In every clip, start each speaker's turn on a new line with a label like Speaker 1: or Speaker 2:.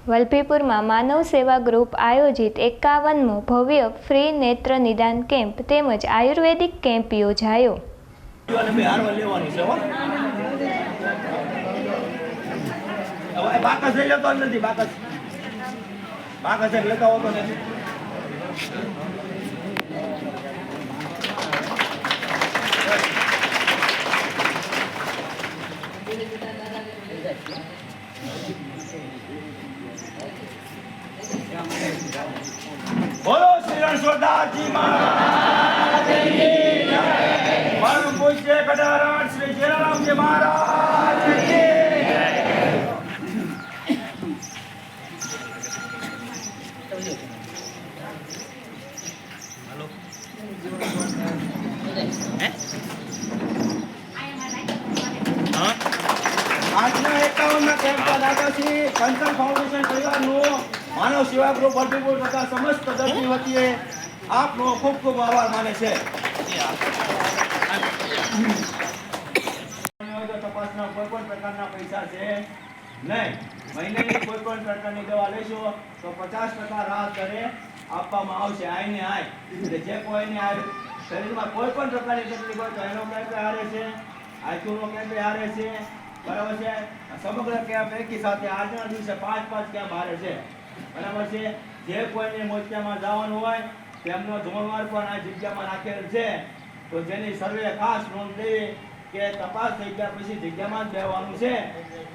Speaker 1: વલભીપુરમાં માનવ સેવા ગ્રુપ આયોજિત 51મો ભવ્ય ફ્રી નેત્ર નિદાન કેમ્પ તેમજ આયુર્વેદિક કેમ્પ યોજાયો.
Speaker 2: बोलो श्री रणछोड़दास जी महाराज की जय। परम पूज्य गजानन श्री जयराम जी महाराज की जय। આજના 51મા કેમ્પમાં દાદાશ્રી કંચન ફાઉન્ડેશન પરિવારનું માનવ સેવા ગ્રુપ વલભીપુર તથા સમસ્ત દર્દી વતીએ આપનો ખૂબ ખૂબ આભાર માને છે. તપાસના કોઈ પણ પ્રકારના પૈસા છે નહીં. મહિનાની કોઈ પણ પ્રકારની દવા લેશો તો 50% રાહત દરે આપવામાં આવશે. આઈને આય જે કોઈને શરીરમાં કોઈ પણ પ્રકારની તકલીફ હોય તો એનો કેમ્પ હારે છે, આઈક્યુનો કેમ્પ હારે છે. બરાબર છે. સમગ્ર કેમ્પ એકી સાથે આજના દિવસે 5 કેમ્પ હારે છે. બરાબર છે. જે કોઈને મોતિયામાં જવાનું હોય તેમનો ધોળમાર પણ આ જગ્યામાં રાખેલ છે. તો જેની સર્વે ખાસ નોંધ લેવી કે તપાસ થઈ ગયા પછી જગ્યામાં જ બેસવાનું છે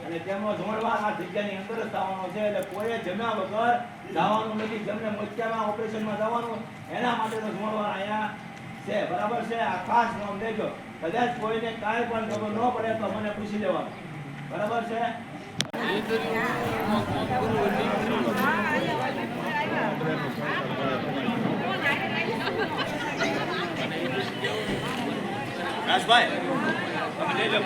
Speaker 2: અને તેમનો ધોળમાર આ જગ્યાની અંદર જ થવાનો છે. એટલે કોઈએ જમ્યા વગર જવાનું નથી. જેમને મોતિયામાં ઓપરેશનમાં જવાનું એના માટેનો ધોળમાર અહીંયા છે. બરાબર છે. આ ખાસ નોંધ લેજો. કદાચ કોઈને કાંઈ પણ ખબર ન પડે તો મને પૂછી લેવાનું. બરાબર છે. રાજભાઈ તમે લઈ લો.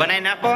Speaker 3: બનાવી નાખો.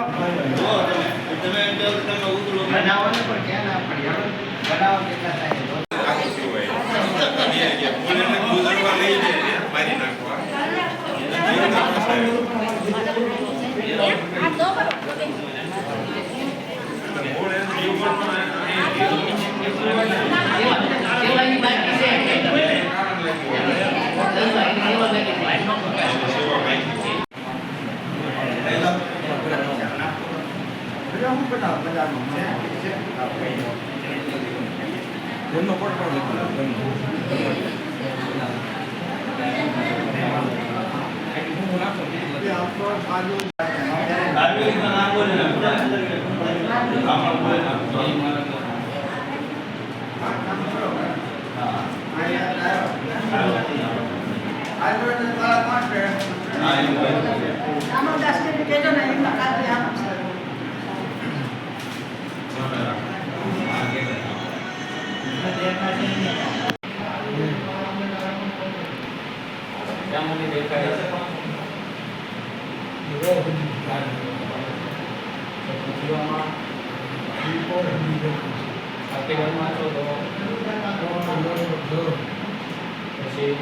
Speaker 3: પછી